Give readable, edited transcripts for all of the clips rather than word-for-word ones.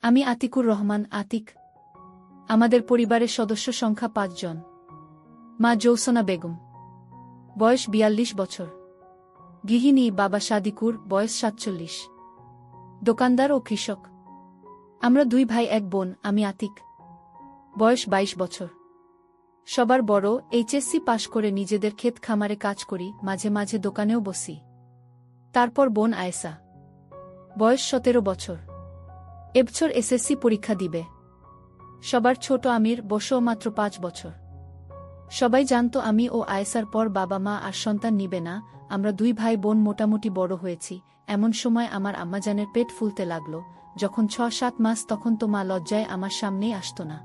আমি আতিকুর রহমান আতিক। আমাদের পরিবারের সদস্য সংখ্যা ৫ জন। মা জৌসনা বেগম, বয়স ৪২ বছর, গৃহিণী। বাবা সাদিকুর, বয়স ৪৭, দোকানদার ও কৃষক। আমরা ২ ভাই ১ বোন। আমি আতিক, বয়স ২২ বছর, সবার বড়। এইচএসসি পাশ করে নিজেদের ক্ষেত খামারে কাজ করি, মাঝে মাঝে দোকানেও বসি। তারপর বোন আয়েশা, বয়স ১৭ বছর, এবছর এসএসসি পরীক্ষা দিবে। সবার ছোট আমির, বয়সও মাত্র ৫ বছর। সবাই জানত আমি ও আয়েশার পর বাবা মা আর সন্তান নিবে না। আমরা ২ ভাই বোন মোটামুটি বড় হয়েছি। এমন সময় আমার আম্মাজানের পেট ফুলতে লাগল। যখন ৬-৭ মাস, তখন তো মা লজ্জায় আমার সামনেই আসত না।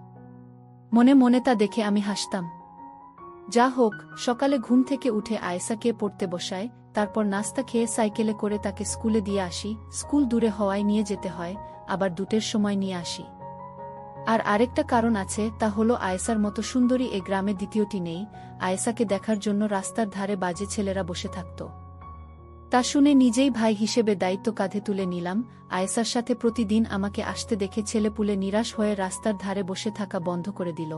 মনে মনে তা দেখে আমি হাসতাম। যা হোক, সকালে ঘুম থেকে উঠে আয়েশাকে পড়তে বসায়, তারপর নাস্তা খেয়ে সাইকেলে করে তাকে স্কুলে দিয়ে আসি। স্কুল দূরে হওয়ায় নিয়ে যেতে হয়, আবার দুটের সময় নিয়ে আসি। আর আরেকটা কারণ আছে, তা হলো আয়েশার মতো সুন্দরী এ গ্রামে দ্বিতীয়টি নেই। আয়েশাকে দেখার জন্য রাস্তার ধারে বাজে ছেলেরা বসে থাকত। তা শুনে নিজেই ভাই হিসেবে দায়িত্ব কাঁধে তুলে নিলাম। আয়েশার সাথে প্রতিদিন আমাকে আসতে দেখে ছেলেপুলে নিরাশ হয়ে রাস্তার ধারে বসে থাকা বন্ধ করে দিল।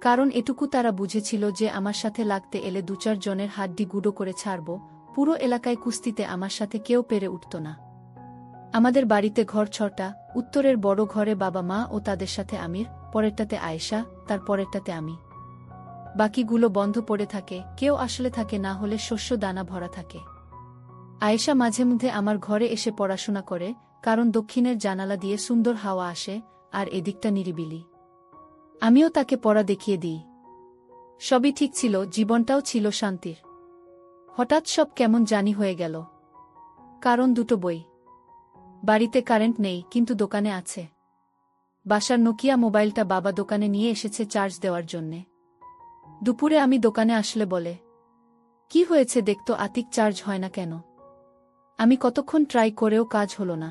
কারণ এটুকু তারা বুঝেছিল যে আমার সাথে লাগতে এলে ২-৪ জনের হাড্ডি গুঁড়ো করে ছাড়ব। পুরো এলাকায় কুস্তিতে আমার সাথে কেউ পেরে উঠত না। আমাদের বাড়িতে ঘর ৬টা। উত্তরের বড় ঘরে বাবা মা ও তাদের সাথে আমির, পরেরটাতে আয়েশা, তার পরেরটাতে আমি। বাকিগুলো বন্ধ পড়ে থাকে, কেউ আসলে থাকে না হলে শস্য দানা ভরা থাকে। আয়েশা মাঝে মধ্যে আমার ঘরে এসে পড়াশোনা করে, কারণ দক্ষিণের জানালা দিয়ে সুন্দর হাওয়া আসে আর এদিকটা নিরিবিলি। আমিও তাকে পড়া দেখিয়ে দিই। সবই ঠিক ছিল, জীবনটাও ছিল শান্তির। হঠাৎ সব কেমন জানি হয়ে গেল। কারণ ২টো বই। বাড়িতে কারেন্ট নেই, কিন্তু দোকানে আছে। বাসার নোকিয়া মোবাইলটা বাবা দোকানে নিয়ে এসেছে চার্জ দেওয়ার জন্যে। দুপুরে আমি দোকানে আসলে বলে, কি হয়েছে দেখতো আতিক, চার্জ হয় না কেন? আমি কতক্ষণ ট্রাই করেও কাজ হলো না।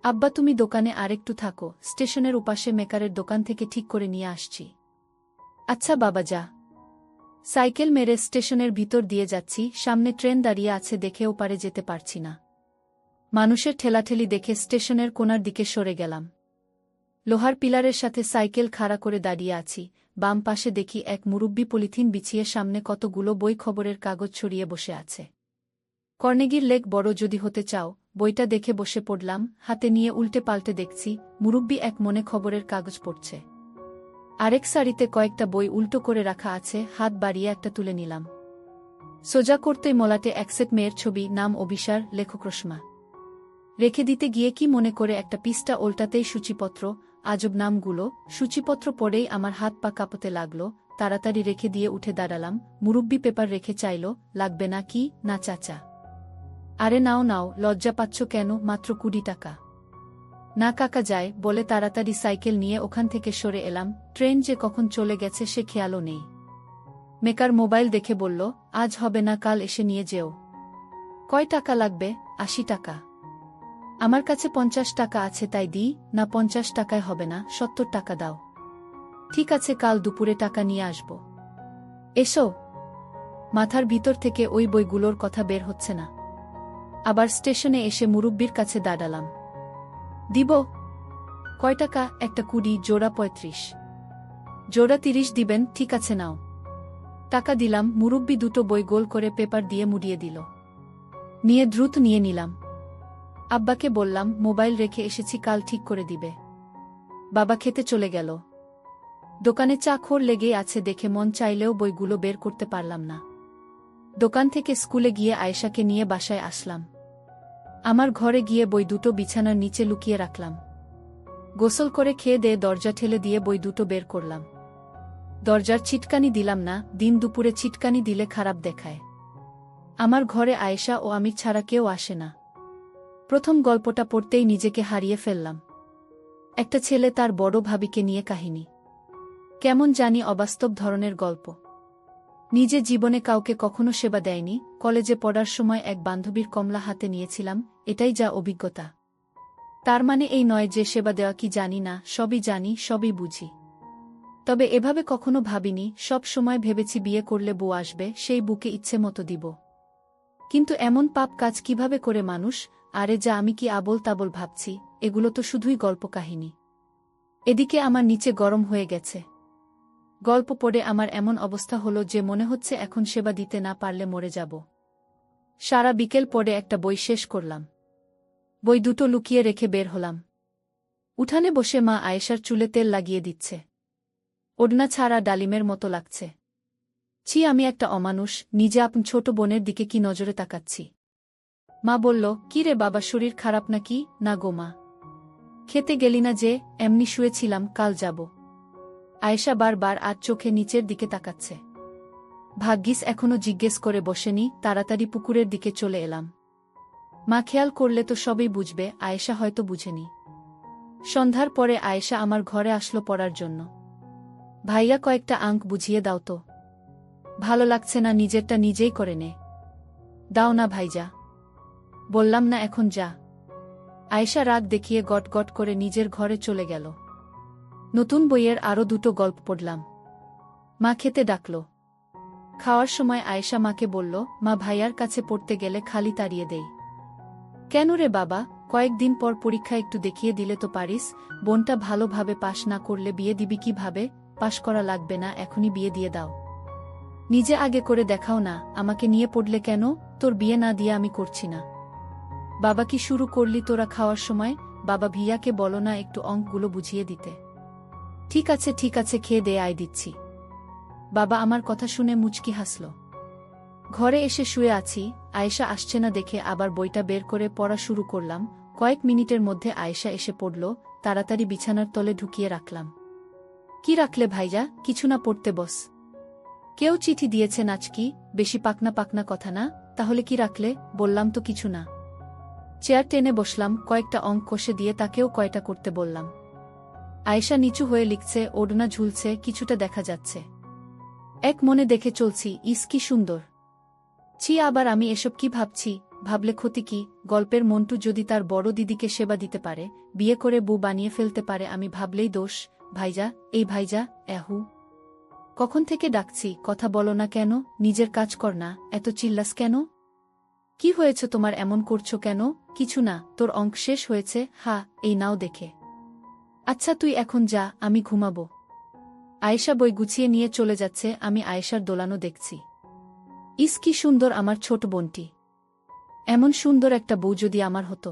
আব্বা তুমি দোকানে আরেকটু থাকো, স্টেশনের উপাশে মেকারের দোকান থেকে ঠিক করে নিয়ে আসছি। আচ্ছা বাবা, যা। সাইকেল মেরে স্টেশনের ভিতর দিয়ে যাচ্ছি, সামনে ট্রেন দাঁড়িয়ে আছে দেখে ওপারে যেতে পারছি না। মানুষের ঠেলাঠেলি দেখে স্টেশনের কোণার দিকে সরে গেলাম। লোহার পিলারের সাথে সাইকেল খাড়া করে দাঁড়িয়ে আছি। বাম পাশে দেখি এক মুরব্বি পলিথিন বিছিয়ে সামনে কতগুলো বই খবরের কাগজ ছড়িয়ে বসে আছে। কর্নেগির লেক বড় যদি হতে চাও, বইটা দেখে বসে পড়লাম। হাতে নিয়ে উল্টে পাল্টে দেখছি মুরব্বি এক মনে খবরের কাগজ পড়ছে। আরেক সারিতে কয়েকটা বই উল্টো করে রাখা আছে। হাত বাড়িয়ে একটা তুলে নিলাম। সোজা করতেই মলাটে এক সেট মেয়ের ছবি, নাম অবিসার, লেখক রসমা। রেখে দিতে গিয়ে কি মনে করে একটা পৃষ্ঠা ওল্টাতেই সূচিপত্র। আজব নামগুলো। সূচিপত্র পড়েই আমার হাত পা কাঁপতে লাগল। তাড়াতাড়ি রেখে দিয়ে উঠে দাঁড়ালাম। মুরব্বি পেপার রেখে চাইল, লাগবে না কি? না চাচা। আরে নাও নাও, লজ্জা পাচ্ছ কেন? মাত্র ২০ টাকা। না কাকা, যায় বলে তাড়াতাড়ি সাইকেল নিয়ে ওখান থেকে সরে এলাম। ট্রেন যে কখন চলে গেছে সে খেয়ালও নেই। মেকার মোবাইল দেখে বলল, আজ হবে না, কাল এসে নিয়ে যেও। কয় টাকা লাগবে? ৮০ টাকা। আমার কাছে ৫০ টাকা আছে, তাই দিই না। ৫০ টাকায় হবে না, ৭০ টাকা দাও। ঠিক আছে, কাল দুপুরে টাকা নিয়ে আসব। এসো। মাথার ভিতর থেকে ওই বইগুলোর কথা বের হচ্ছে না। আবার স্টেশনে এসে মুরব্বির কাছে দাঁড়ালাম। দিব। কয় টাকা? একটা ২০, জোড়া ৩৫। জোড়া ৩০ দিবেন? ঠিক আছে নাও। টাকা দিলাম। মুরব্বি ২টো বই গোল করে পেপার দিয়ে মুড়িয়ে দিল। নিয়ে দ্রুত নিয়ে নিলাম। আব্বাকে বললাম, মোবাইল রেখে এসেছি, কাল ঠিক করে দিবে। বাবা খেতে চলে গেল। দোকানে চাখর লেগেই আছে দেখে মন চাইলেও বইগুলো বের করতে পারলাম না। দোকান থেকে স্কুলে গিয়ে আয়েশাকে নিয়ে বাসায় আসলাম। আমার ঘরে গিয়ে বই ২টো বিছানার নিচে লুকিয়ে রাখলাম। গোসল করে খেয়ে দিয়ে দরজা ঠেলে দিয়ে বই ২টো বের করলাম। দরজার ছিটকানি দিলাম না, দিন দুপুরে ছিটকানি দিলে খারাপ দেখায়। আমার ঘরে আয়েশা ও আমির ছাড়া কেউ আসে না। প্রথম গল্পটা পড়তেই নিজেকে হারিয়ে ফেললাম। একটা ছেলে তার বড় ভাবিকে নিয়ে কাহিনী। কেমন জানি অবাস্তব ধরনের গল্প। নিজে জীবনে কাউকে কখনো সেবা দেয়নি। কলেজে পড়ার সময় এক বান্ধবীর কমলা হাতে নিয়েছিলাম, এটাই যা অভিজ্ঞতা। তার মানে এই নয় যে সেবা দেওয়া কি জানি না, সবই জানি, সবই বুঝি। তবে এভাবে কখনো ভাবিনি। সব সময় ভেবেছি বিয়ে করলে বউ আসবে, সেই বুকে ইচ্ছে মতো দিব। কিন্তু এমন পাপ কাজ কিভাবে করে মানুষ আরে যা, আমি কি আবোল তাবোল ভাবছি, এগুলো তো শুধুই গল্প কাহিনী। এদিকে আমার নিচে গরম হয়ে গেছে। গল্প পড়ে আমার এমন অবস্থা হলো যে মনে হচ্ছে এখন সেবা দিতে না পারলে মরে যাব। সারা বিকেল পড়ে একটা বই শেষ করলাম। বই দুটো লুকিয়ে রেখে বের হলাম। উঠানে বসে মা আয়েশার চুলে তেল লাগিয়ে দিচ্ছে। ওড়না ছাড়া ডালিমের মতো লাগছে। ছি, আমি একটা অমানুষ, নিজে আপন ছোট বোনের দিকে কি নজরে তাকাচ্ছি। মা বলল, কি রে বাবা, শরীর খারাপ নাকি? না গো মা। খেতে গেলি না যে? এমনি শুয়েছিলাম, কাল যাব। আয়েশা বারবার আজ চোখে নিচের দিকে তাকাচ্ছে। ভাগ্যিস এখনো জিজ্ঞেস করে বসেনি, তাড়াতাড়ি পুকুরের দিকে চলে এলাম। মা খেয়াল করলে তো সবই বুঝবে, আয়েশা হয়তো বুঝেনি। সন্ধ্যার পরে আয়েশা আমার ঘরে আসলো পড়ার জন্য। ভাইয়া, কয়েকটা আঙ্ক বুঝিয়ে দাও তো। ভালো লাগছে না, নিজেরটা নিজেই করে নে। দাও না ভাইজা। বললাম না এখন যা। আয়েশা রাগ দেখিয়ে গট গট করে নিজের ঘরে চলে গেল। নতুন বইয়ের আরও দুটো গল্প পড়লাম। মা খেতে ডাকল। খাওয়ার সময় আয়েশা মাকে বলল, মা, ভাইয়ার কাছে পড়তে গেলে খালি তাড়িয়ে দেই। কেন রে বাবা, কয়েকদিন পর পরীক্ষা, একটু দেখিয়ে দিলে তো পারিস। বোনটা ভালোভাবে পাশ না করলে বিয়ে দিবি কিভাবে? পাশ করা লাগবে না, এখনই বিয়ে দিয়ে দাও। নিজে আগে করে দেখাও না, আমাকে নিয়ে পড়লে কেন? তোর বিয়ে না দিয়ে আমি করছি না। বাবা, কি শুরু করলি তোরা খাওয়ার সময়? বাবা, ভিয়াকে বলো না একটু অঙ্কগুলো বুঝিয়ে দিতে। ঠিক আছে ঠিক আছে, খেয়ে দে, আয় দিচ্ছি। বাবা আমার কথা শুনে মুচকি হাসল। ঘরে এসে শুয়ে আছি, আয়েশা আসছে না দেখে আবার বইটা বের করে পড়া শুরু করলাম। কয়েক মিনিটের মধ্যে আয়েশা এসে পড়ল, তাড়াতাড়ি বিছানার তলে ঢুকিয়ে রাখলাম। কি রাখলে ভাইজা? কিছু না, পড়তে বস। কেউ চিঠি দিয়েছে নাচকি? বেশি পাকনা পাকনা কথা না, তাহলে কি রাখলে? বললাম তো কিছু না। চেয়ার টেনে বসলাম, কয়েকটা অঙ্ক কষে দিয়ে তাকেও কয়টা করতে বললাম। আয়েশা নিচু হয়ে লিখছে, ওড়না ঝুলছে, কিছুটা দেখা যাচ্ছে। এক মনে দেখে চলছি, ইস কি সুন্দর। ছি, আবার আমি এসব কি ভাবছি? ভাবলে ক্ষতি কি? গল্পের মন্টু যদি তার বড় দিদিকে সেবা দিতে পারে, বিয়ে করে বউ বানিয়ে ফেলতে পারে, আমি ভাবলেই দোষ। ভাইজা, এই ভাইজা, এহু। কখন থেকে ডাকছি, কথা বলো না কেন? নিজের কাজ কর না, এত চিল্লাস কেন? কি হয়েছে তোমার, এমন করছো কেন? কিছু না, তোর অঙ্ক শেষ হয়েছে? হা, এই নাও দেখে। আচ্ছা তুই এখন যা, আমি ঘুমাবো। আয়েশা বই গুছিয়ে নিয়ে চলে যাচ্ছে, আমি আয়েশার দোলানো দেখছি। ইস কি সুন্দর আমার ছোট বোনটি। এমন সুন্দর একটা বউ যদি আমার হতো।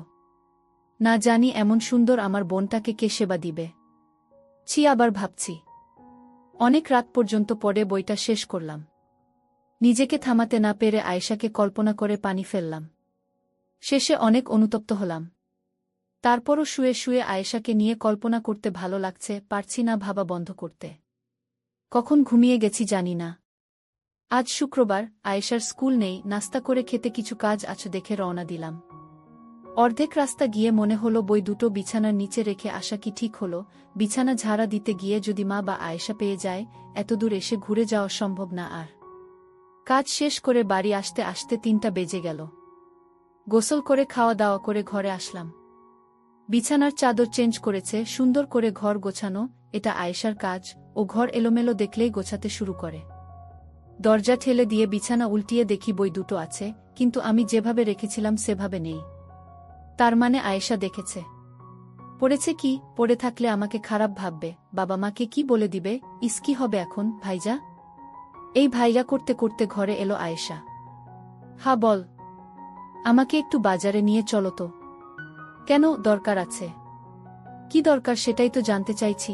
না জানি এমন সুন্দর আমার বোনটাকে কে সেবা দিবে। ছি, আবার ভাবছি। অনেক রাত পর্যন্ত পড়ে বইটা শেষ করলাম। নিজেকে থামাতে না পেরে আয়েশাকে কল্পনা করে পানি ফেললাম। শেষে অনেক অনুতপ্ত হলাম। তারপরও শুয়ে শুয়ে আয়েশাকে নিয়ে কল্পনা করতে ভালো লাগছে, পারছি না ভাবা বন্ধ করতে। কখন ঘুমিয়ে গেছি জানি না। আজ শুক্রবার, আয়েশার স্কুল নেই, নাস্তা করে খেতে কিছু কাজ আছে দেখে রওনা দিলাম। অর্ধেক রাস্তা গিয়ে মনে হলো বই দুটো বিছানার নিচে রেখে আসা কি ঠিক হলো? বিছানা ঝাড়া দিতে গিয়ে যদি মা বা আয়েশা পেয়ে যায়, এতদূর এসে ঘুরে যাওয়া সম্ভব না আর। কাজ শেষ করে বাড়ি আসতে আসতে 3টা বেজে গেল। গোসল করে খাওয়া দাওয়া করে ঘরে আসলাম। বিছানার চাদর চেঞ্জ করেছে, সুন্দর করে ঘর গোছানো, এটা আয়েশার কাজ। ও ঘর এলোমেলো দেখলেই গোছাতে শুরু করে। দরজা ঠেলে দিয়ে বিছানা উল্টিয়ে দেখি বই দুটো আছে, কিন্তু আমি যেভাবে রেখেছিলাম সেভাবে নেই। তার মানে আয়েশা দেখেছে। পড়েছে কি? পড়ে থাকলে আমাকে খারাপ ভাববে, বাবা মাকে কি বলে দিবে? ইস কি হবে এখন? ভাইজা। এই ভাইয়া করতে করতে ঘরে এলো আয়েশা। হা বল। আমাকে একটু বাজারে নিয়ে চলো তো। কেন, দরকার আছে? কি দরকার সেটাই তো জানতে চাইছি।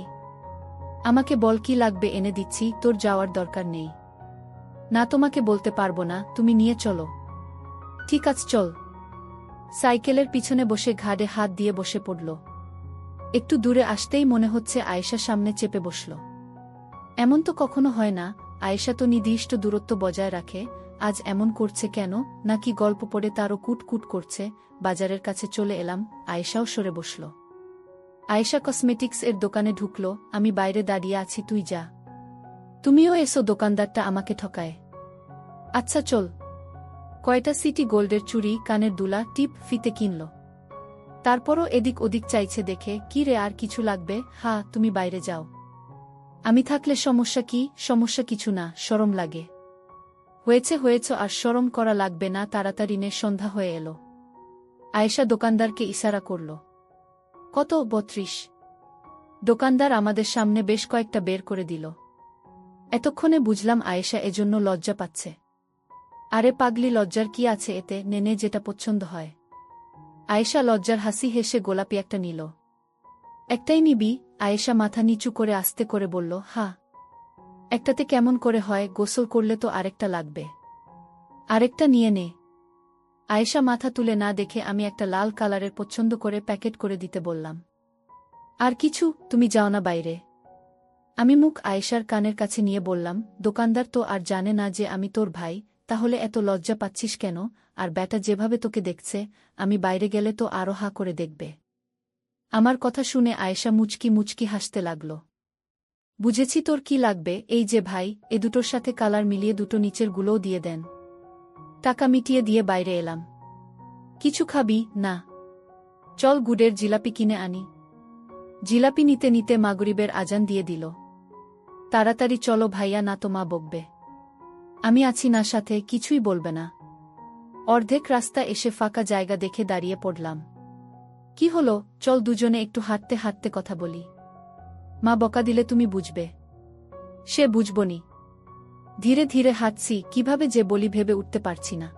আমাকে বল কি লাগবে, এনে দিচ্ছি, তোর যাওয়ার দরকার নেই। না, তোমাকে বলতে পারবো না, তুমি নিয়ে চলো। ঠিক আছে চল। সাইকেলের পিছনে বসে ঘাড়ে হাত দিয়ে বসে পড়ল। একটু দূরে আসতেই মনে হচ্ছে আয়েশা সামনে চেপে বসল। এমন তো কখনো হয় না, আয়েশা তো নির্দিষ্ট দূরত্ব বজায় রাখে, আজ এমন করছে কেন? নাকি গল্প পড়ে তারও কুট কুট করছে? বাজারের কাছে চলে এলাম, আয়েশাও সরে বসল। আয়েশা কসমেটিক্স এর দোকানে ঢুকল, আমি বাইরে দাঁড়িয়ে আছি, তুই যা। তুমিও এসো, দোকানদারটা আমাকে ঠকায়। আচ্ছা চল। কয়টা সিটি গোল্ডের চুড়ি, কানের দুলা, টিপ, ফিতে কিনল। তারপরও এদিক ওদিক চাইছে দেখে, কি রে আর কিছু লাগবে? হা, তুমি বাইরে যাও। আমি থাকলে সমস্যা কি? সমস্যা কিছু না, শরম লাগে। হয়েছে হয়েছে, আর শরম করা লাগবে না, তাড়াতাড়ি নে, সন্ধ্যা হয়ে এলো। আয়েশা দোকানদারকে ইশারা করল। কত? ৩২। দোকানদার আমাদের সামনে বেশ কয়েকটা বের করে দিল। এতক্ষণে বুঝলাম আয়েশা এজন্য লজ্জা পাচ্ছে। আরে পাগলি, লজ্জার কি আছে এতে, নেনে যেটা পছন্দ হয়। আয়েশা লজ্জার হাসি হেসে গোলাপি একটা নিল। একটাই নিবি? আয়েশা মাথা নিচু করে আস্তে করে বলল, হ্যাঁ। একটাতে কেমন করে হয়, গোসল করলে তো আরেকটা লাগবে। আরেকটা নিয়ে নে। আয়েশা মাথা তুলে না দেখে আমি একটা লাল কালারের পছন্দ করে প্যাকেট করে দিতে বললাম। আর কিছু? তুমি যাও না বাইরে। আমি মুখ আয়েশার কানের কাছে নিয়ে বললাম, দোকানদার তো আর জানে না যে আমি তোর ভাই, তাহলে এত লজ্জা পাচ্ছিস কেন? আর ব্যাটা যেভাবে তোকে দেখছে, আমি বাইরে গেলে তো আরো হা করে দেখবে। আমার কথা শুনে আয়েশা মুচকি মুচকি হাসতে লাগল। বুঝেছি তোর কি লাগবে, এই যে ভাই, এ দুটোর সাথে কালার মিলিয়ে দুটো নিচের গুলোও দিয়ে দেন। টাকা মিটিয়ে দিয়ে বাইরে এলাম। কিছু খাবি? না। চল গুড়ের জিলাপি কিনে আনি। জিলাপি নিতে নিতে মাগরিবের আজান দিয়ে দিল। তাড়াতাড়ি চলো ভাইয়া, না তো মা বকবে। আমি আছি না সাথে, কিছুই বলবে না। অর্ধেক রাস্তা এসে ফাঁকা জায়গা দেখে দাঁড়িয়ে পড়লাম। কি হলো? চল দুজনে একটু হাঁটতে হাঁটতে কথা বলি। মা বকা দিলে তুমি বুঝবে। সে বুঝবনি। ধীরে ধীরে হাঁটছি, কিভাবে যে বলি ভেবে উঠতে পারছি না।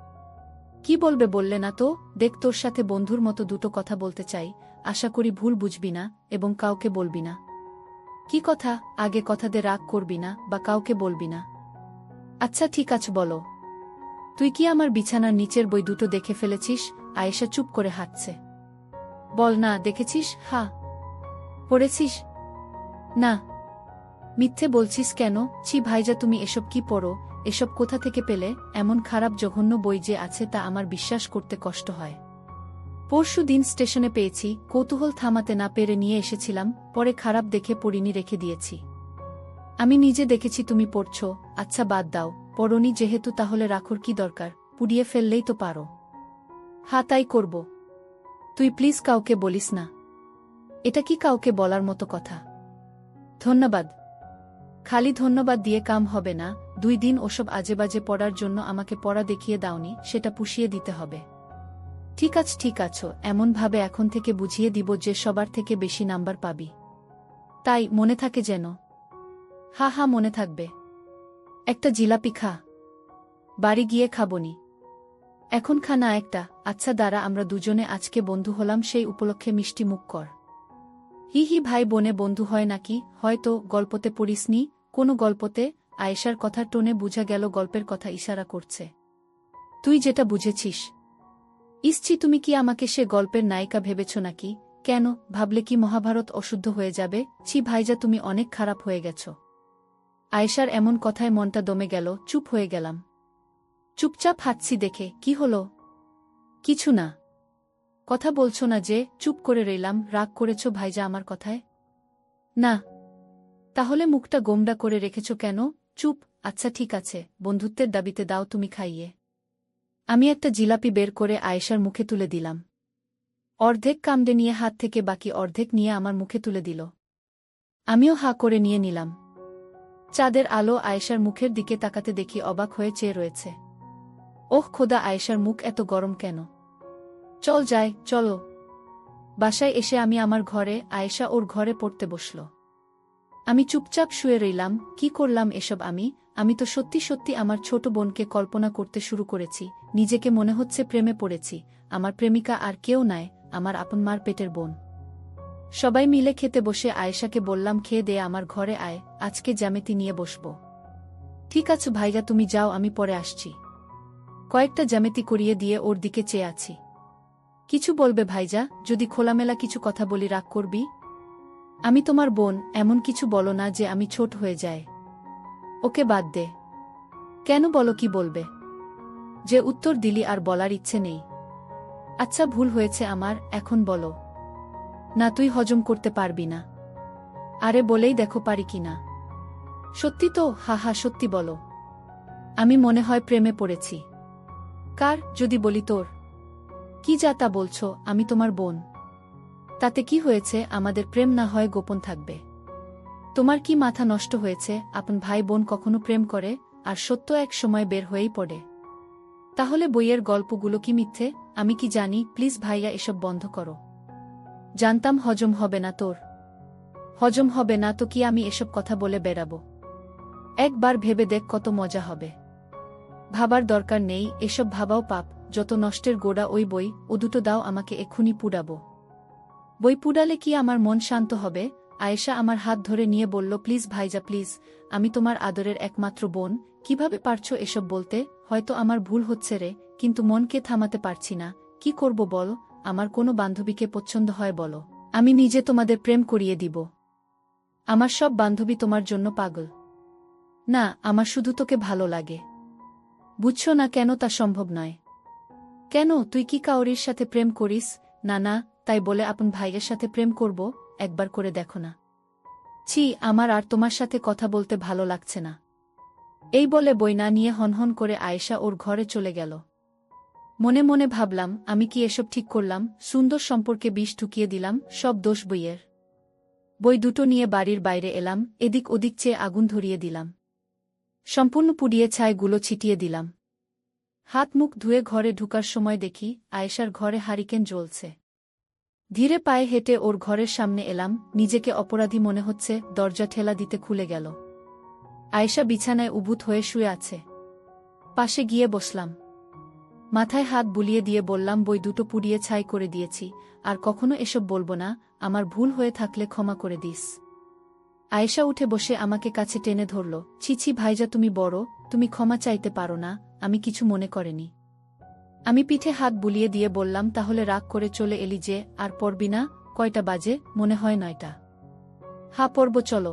কি বলবে বললে না তো? দেখ, তোর সাথে বন্ধুর মতো দুটো কথা বলতে চাই, আশা করি ভুল বুঝবি না এবং কাউকে বলবি না। কি কথা? আগে কথা দে, রাগ করবি না বা কাউকে বলবি না। আচ্ছা ঠিক আছে, বলো। তুই কি আমার বিছানার নিচের বই দুটো দেখে ফেলেছিস? আয়েশা চুপ করে হাঁটছে। বল না, দেখেছিস? হ্যাঁ। পড়েছিস? না। মিথ্যে বলছিস কেন? ছি ভাইজা, তুমি এসব কি পড়ো? এসব কোথা থেকে পেলে? এমন খারাপ জঘন্য বই যে আছে তা আমার বিশ্বাস করতে কষ্ট হয়। পরশু দিন স্টেশনে পেয়েছি, কৌতূহল থামাতে না পেরে নিয়ে এসেছিলাম, পরে খারাপ দেখে পড়িনি, রেখে দিয়েছি। আমি নিজে দেখেছি তুমি পড়ছ। আচ্ছা বাদ দাও, পড়নি যেহেতু তাহলে রাখোর কি দরকার, পুড়িয়ে ফেললেই তো পারো। হ্যাঁ তাই করব। তুই প্লিজ কাউকে বলিস না। এটা কি কাউকে বলার মতো কথা? ধন্যবাদ। খালি ধন্যবাদ দিয়ে কাম হবে না, 2 দিন ওসব আজেবাজে পড়ার জন্য আমাকে পড়া দেখিয়ে দাওনি, সেটা পুষিয়ে দিতে হবে। ঠিক আছে ঠিক আছে, এমনভাবে এখন থেকে বুঝিয়ে দিব যে সবার থেকে বেশি নাম্বার পাবি। তাই মনে থাকে যেন। হা হা, মনে থাকবে। একটা জিলাপি খা। বাড়ি গিয়ে খাবনি। এখন খা না একটা। আচ্ছা দাঁড়া, আমরা দুজনে আজকে বন্ধু হলাম সেই উপলক্ষে মিষ্টি মুখ কর। হি হি, ভাই বোনে বন্ধু হয় নাকি? হয়তো গল্পতে পড়িসনি। কোনো গল্পতে? আয়েশার কথার টোনে বুঝা গেল গল্পের কথা ইশারা করছে। তুই যেটা বুঝেছিস। ইসছি, তুমি কি আমাকে সে গল্পের নায়িকা ভেবেছ নাকি? কেন, ভাবলে কি মহাভারত অশুদ্ধ হয়ে যাবে? ছি ভাইজা, তুমি অনেক খারাপ হয়ে গেছ। আয়েশার এমন কথায় মনটা দমে গেল, চুপ হয়ে গেলাম। চুপচাপ হাঁটছি দেখে। কি হলো? কিছু না। কথা বলছো না যে? চুপ করে রইলাম। রাগ করেছ ভাইজা আমার কথায়? না। তাহলে মুখটা গোমড়া করে রেখেছ কেন? চুপ। আচ্ছা ঠিক আছে, বন্ধুত্বের দাবিতে দাও তুমি খাইয়ে। আমি একটা জিলাপি বের করে আয়েশার মুখে তুলে দিলাম। অর্ধেক কামড়ে নিয়ে হাত থেকে বাকি অর্ধেক নিয়ে আমার মুখে তুলে দিল। আমিও হা করে নিয়ে নিলাম। চাঁদের আলো আয়েশার মুখের দিকে তাকাতে দেখি অবাক হয়ে চেয়ে রয়েছে। ওহ খোদা, আয়েশার মুখ এত গরম কেন? চল যাই, চলো। বাসায় এসে আমি আমার ঘরে, আয়েশা ওর ঘরে পড়তে বসল। আমি চুপচাপ শুয়ে রইলাম। কি করলাম এসব আমি তো সত্যি সত্যি আমার ছোট বোনকে কল্পনা করতে শুরু করেছি। নিজেকে মনে হচ্ছে প্রেমে পড়েছি। আমার প্রেমিকা আর কেউ নয়, আমার আপন মার পেটের বোন। সবাই মিলে খেতে বসে আয়েশাকে বললাম, খেয়ে দে, আমার ঘরে আয়, আজকে জ্যামিতি নিয়ে বসব। ঠিক আছে ভাইয়া, তুমি যাও, আমি পরে আসছি। কয়েকটা জ্যামিতি করিয়ে দিয়ে ওর দিকে চেয়ে আছি। কিছু বলবে ভাইজা? যদি খোলামেলা কিছু কথা বলি রাগ করবি? আমি তোমার বোন, এমন কিছু বলো না যে আমি ছোট হয়ে যায়। ওকে বাদ দে। কেন, বলো কি বলবে? যে উত্তর দিলি আর বলার ইচ্ছে নেই। আচ্ছা ভুল হয়েছে আমার, এখন বলো। না, তুই হজম করতে পারবি না। আরে বলেই দেখো পারি কি না। সত্যি তো? হা হা, সত্যি বলো। আমি মনে হয় প্রেমে পড়েছি। কার? যদি বলি তোর। কি যা তা বলছো? আমি তোমার বোন। তাতে কি হয়েছে? আমাদের প্রেম না হয় গোপন থাকবে। তোমার কি মাথা নষ্ট হয়েছে? আপন ভাই বোন কখনো প্রেম করে? আর সত্য এক সময় বের হয়েই পড়ে। তাহলে বইয়ের গল্পগুলো কি মিথ্যে? আমি কি জানি, প্লিজ ভাইয়া এসব বন্ধ করো। জানতাম হজম হবে না তোর। হজম হবে না তো কি আমি এসব কথা বলে বেড়াবো? একবার ভেবে দেখ কত মজা হবে। ভাবার দরকার নেই, এসব ভাবাও পাপ, যত নষ্টের গোড়া ওই বই, ও দুটো দাও আমাকে, এক্ষুনি পুড়াবো। বই পুড়ালে কি আমার মন শান্ত হবে? আয়েশা আমার হাত ধরে নিয়ে বলল, প্লিজ ভাইজা প্লিজ, আমি তোমার আদরের একমাত্র বোন, কিভাবে পারছো এসব বলতে? হয়তো আমার ভুল হচ্ছে রে, কিন্তু মনকে থামাতে পারছি না। কি করব বল? আমার কোনো বান্ধবীকে পছন্দ হয় বলো, আমি নিজে তোমাদের প্রেম করিয়ে দিব। আমার সব বান্ধবী তোমার জন্য পাগল। না, আমার শুধু তোকে ভালো লাগে। বুঝছো না কেন তা সম্ভব নয়? কেন, তুই কি কাউরির সাথে প্রেম করিস? না না, তাই বলে আপন ভাইয়ের সাথে প্রেম করব? একবার করে দেখো না। ছি, আমার আর তোমার সাথে কথা বলতে ভালো লাগছে না। এই বলে বই না নিয়ে হনহন করে আয়েশা ওর ঘরে চলে গেল। মনে মনে ভাবলাম, আমি কি এসব ঠিক করলাম? সুন্দর সম্পর্কে বিষ ঢুকিয়ে দিলাম, সব দোষ বইয়ের। বই দুটো নিয়ে বাড়ির বাইরে এলাম, এদিক ওদিক চেয়ে আগুন ধরিয়ে দিলাম। সম্পূর্ণ পুড়িয়ে ছাইগুলো ছিটিয়ে দিলাম। হাত মুখ ধুয়ে ঘরে ঢুকার সময় দেখি আয়েশার ঘরে হারিকেন জ্বলছে। ধীরে পায়ে হেঁটে ওর ঘরের সামনে এলাম, নিজেকে অপরাধী মনে হচ্ছে, দরজা ঠেলা দিতে খুলে গেল। আয়েশা বিছানায় উবুত হয়ে শুয়ে আছে। পাশে গিয়ে বসলাম। মাথায় হাত বুলিয়ে দিয়ে বললাম, বই দুটো পুড়িয়ে ছাই করে দিয়েছি, আর কখনো এসব বলবো না, আমার ভুল হয়ে থাকলে ক্ষমা করে দিস। আয়েশা উঠে বসে আমাকে কাছে টেনে ধরল। ছি ছি ভাইজা, তুমি বড়, তুমি ক্ষমা চাইতে পারো না? আমি কিছু মনে করিনি। আমি পিঠে হাত বুলিয়ে দিয়ে বললাম, তাহলে রাগ করে চলে এলি যে, আর পড়বি না? কয়টা বাজে? মনে হয় 9টা। হ্যাঁ পড়ব, চলো।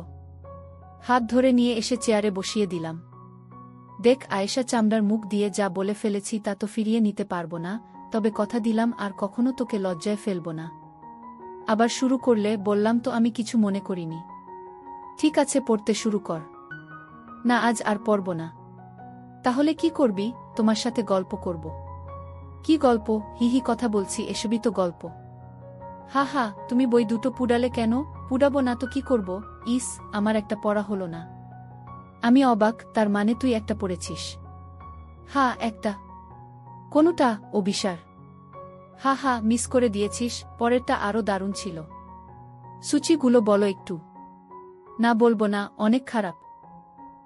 হাত ধরে নিয়ে এসে চেয়ারে বসিয়ে দিলাম। দেখ আয়েশা, চামড়ার মুখ দিয়ে যা বলে ফেলেছি তা তো ফিরিয়ে নিতে পারবো না, তবে কথা দিলাম আর কখনো তোকে লজ্জায় ফেলব না। আবার শুরু করলে? বললাম তো আমি কিছু মনে করিনি। ঠিক আছে, পড়তে শুরু কর। না, আজ আর পড়ব না। তাহলে কি করবি? তোমার সাথে গল্প করব। কি গল্প? হিহি, কথা বলছি, এসবই তো গল্প। হা হা, তুমি বই দুটো পুড়ালে কেন? পুড়াবো না তো কি করব? ইস, আমার একটা পড়া হলো না। আমি অবাক, তার মানে তুই একটা পড়েছিস? হা, একটা। কোনটা? অভিসার। হা হা, মিস করে দিয়েছিস, পরেরটা আরও দারুণ ছিল। সূচিগুলো বলো একটু। না বলবো না, অনেক খারাপ।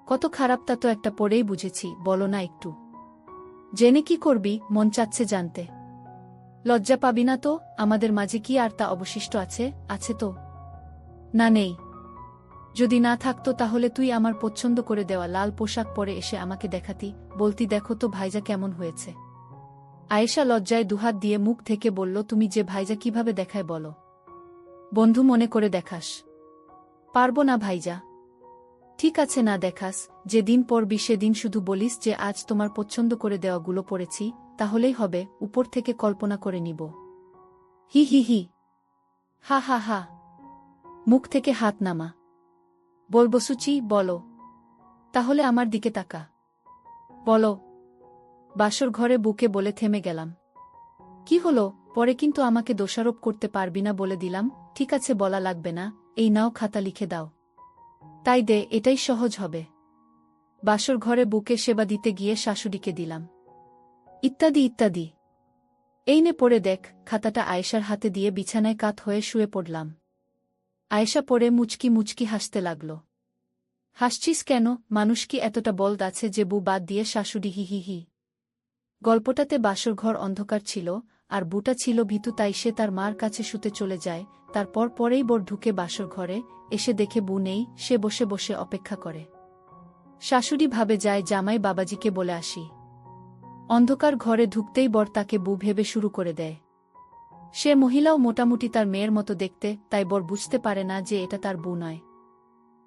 কত খারাপ তা তো একটা পড়েই বুঝেছি, বলো না একটু। জেনে কি করবি? মন চাচ্ছে জানতে। লজ্জা পাবি না তো? আমাদের মাঝে কি আর তা অবশিষ্ট আছে? আছে তো? না, নেই। যদি না থাকতো তাহলে তুই আমার পছন্দ করে দেওয়া লাল পোশাক পরে এসে আমাকে দেখাতি, বলতি, দেখো তো ভাইজা কেমন হয়েছে। আয়েশা লজ্জায় দুহাত দিয়ে মুখ থেকে বলল, তুমি যে ভাইজা কিভাবে দেখায় বলো? বন্ধু মনে করে দেখাস? পারবো না ভাইজা। ঠিক আছে, না দেখাস, যেদিন পড়বি সেদিন শুধু বলিস যে আজ তোমার পছন্দ করে দেওয়াগুলো পড়েছি, তাহলেই হবে, উপর থেকে কল্পনা করে নিব। হি হি হি। হা হা হা। মুখ থেকে হাত নামা। বলবো সুচি, বলো। তাহলে আমার দিকে তাকা। বলো। বাসর ঘরে বুকে বলে থেমে গেলাম। কি হলো? পরে কিন্তু আমাকে দোষারোপ করতে পারবি না বলে দিলাম। ঠিক আছে, বলা লাগবে না, এই নাও খাতা, লিখে দাও। তাই দে, এটাই সহজ হবে। বাসর ঘরে বুকে সেবা দিতে গিয়ে শাশুড়িকে দিলাম। ইত্যাদি ইত্যাদি। এই নে পড়ে দেখ। খাতাটা আয়েশার হাতে দিয়ে বিছানায় কাত হয়ে শুয়ে পড়লাম। আয়েশা পড়ে মুচকি মুচকি হাসতে লাগল। হাসছিস কেন? মানুষ কি এতটা বলদ আছে যে বু বাদ দিয়ে শাশুড়ি? হি হি হি। গল্পটাতে বাসর ঘর অন্ধকার ছিল, আর বুটা ছিল ভীতু, তাই সে তার মার কাছে শুতে চলে যায়। তারপর পরেই বর ঢুকে বাসর ঘরে, এসে দেখে বু নেই, সে বসে বসে অপেক্ষা করে। শাশুড়ি ভাবে যায় জামাই বাবাজিকে বলে আসি। অন্ধকার ঘরে ঢুকতেই বর তাকে বু ভেবে শুরু করে দেয়। সে মহিলাও মোটামুটি তার মেয়ের মতো দেখতে, তাই বর বুঝতে পারে না যে এটা তার বউ নয়।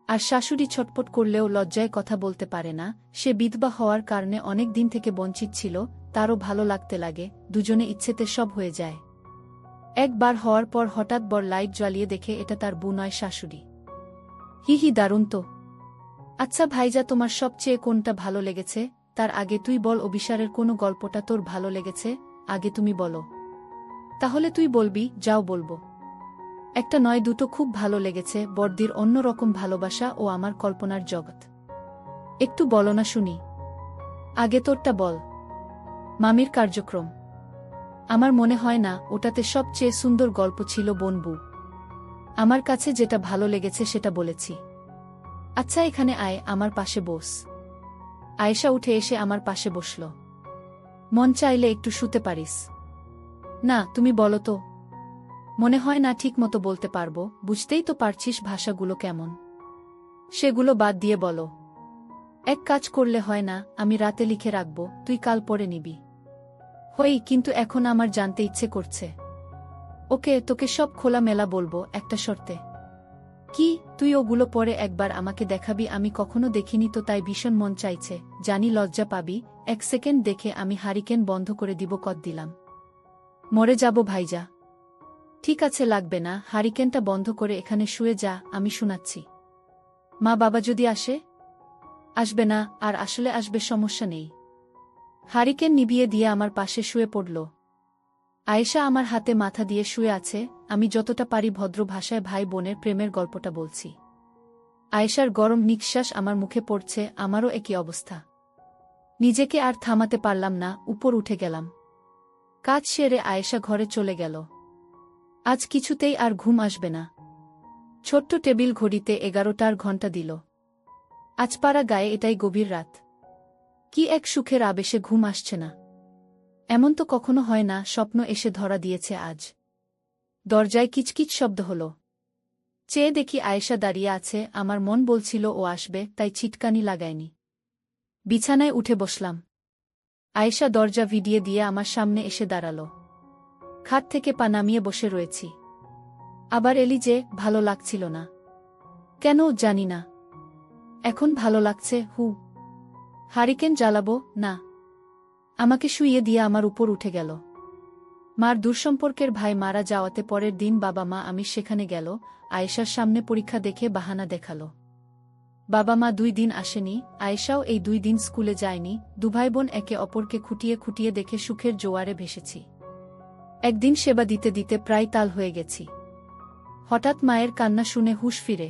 আর শাশুড়ি ছটপট করলেও লজ্জায় কথা বলতে পারে না। সে বিধবা হওয়ার কারণে অনেক দিন থেকে বঞ্চিত ছিল, তারও ভালো লাগতে লাগে, দুজনে ইচ্ছেতে সব হয়ে যায়। একবার হওয়ার পর হঠাৎ বর লাইট জ্বালিয়ে দেখে এটা তার বউ নয়, শাশুড়ি। হি হি, দারুণ তো। আচ্ছা ভাইজা, তোমার সবচেয়ে কোনটা ভালো লেগেছে? তার আগে তুই বল, অভিসারের কোনো গল্পটা তোর ভালো লেগেছে? আগে তুমি বলো, তাহলে তুই বলবি। যাও, বলবো। একটা নয়, দুটো খুব ভালো লেগেছে। বড়দির অন্যরকম ভালোবাসা ও আমার কল্পনার জগৎ। একটু বলো না শুনি। আগে তোরটা বল। মামির কার্যক্রম। আমার মনে হয় না ওটাতে সবচেয়ে সুন্দর গল্প ছিল বনবু। আমার কাছে যেটা ভালো লেগেছে সেটা বলেছি। আচ্ছা এখানে আয়, আমার পাশে বস। আয়েশা উঠে এসে আমার পাশে বসল। মন চাইলে একটু শুতে পারিস। না, তুমি বলো তো। মনে হয় না ঠিক মতো বলতে পারবো, বুঝতেই তো পারছিস ভাষাগুলো কেমন। সেগুলো বাদ দিয়ে বলো। এক কাজ করলে হয় না, আমি রাতে লিখে রাখবো, তুই কাল পড়ে নিবি। হই, কিন্তু এখন আমার জানতে ইচ্ছে করছে। ওকে, তোকে সব খোলামেলা বলবো, একটা শর্তে। কি? তুই ওগুলো পরে একবার আমাকে দেখাবি। আমি কখনো দেখিনি তো, তাই ভীষণ মন চাইছে। জানি লজ্জা পাবি। 1 সেকেন্ড দেখে আমি হারিকেন বন্ধ করে দিব। কদ দিলাম। মরে যাব ভাইজা। ঠিক আছে, লাগবে না। হারিকেনটা বন্ধ করে এখানে শুয়ে যা, আমি শোনাচ্ছি। মা বাবা যদি আসে? আসবে না, আর আসলে আসবে, সমস্যা নেই। হারিকেন নিভিয়ে দিয়ে আমার পাশে শুয়ে পড়ল। আয়েশা আমার হাতে মাথা দিয়ে শুয়ে আছে। আমি যতটা পারি ভদ্র ভাষায় ভাই বোনের প্রেমের গল্পটা বলছি। আয়েশার গরম নিঃশ্বাস আমার মুখে পড়ছে, আমারও একই অবস্থা। নিজেকে আর থামাতে পারলাম না, উপর উঠে গেলাম। কাজ সেরে আয়েশা ঘরে চলে গেল। আজ কিছুতেই আর ঘুম আসবে না। ছোট্ট টেবিল ঘড়িতে 11টার ঘণ্টা দিল। আজ পাড়া গায়ে এটাই গভীর রাত। কি এক সুখের আবেশে ঘুম আসছে না। এমন তো কখনো হয় না। স্বপ্ন এসে ধরা দিয়েছে আজ। দরজায় কিচকিচ শব্দ হল। চেয়ে দেখি আয়েশা দাঁড়িয়ে আছে। আমার মন বলছিল ও আসবে, তাই ছিটকানি লাগায়নি। বিছানায় উঠে বসলাম। আয়েশা দরজা ভিডিয়ে দিয়ে আমার সামনে এসে দাঁড়াল। খাট থেকে পা নামিয়ে বসে রয়েছি। আবার এলি যে? ভালো লাগছিল না? কেন জানি না, এখন ভালো লাগছে। হারিকেন জ্বালাবো? না। আমাকে শুইয়ে দিয়ে আমার উপর উঠে গেল। মার দূরসম্পর্কের ভাই মারা যাওয়াতে পরের দিন বাবা মা আমি সেখানে গেল। আয়েশার সামনে পরীক্ষা দেখে বাহানা দেখাল। বাবা মা 2 দিন আসেনি। আয়েশাও এই 2 দিন স্কুলে যায়নি। দুভাই বোন একে অপরকে খুঁটিয়ে খুঁটিয়ে দেখে সুখের জোয়ারে ভেসেছি। একদিন সেবা দিতে দিতে প্রায় তাল হয়ে গেছি। হঠাৎ মায়ের কান্না শুনে হুঁশ ফিরে।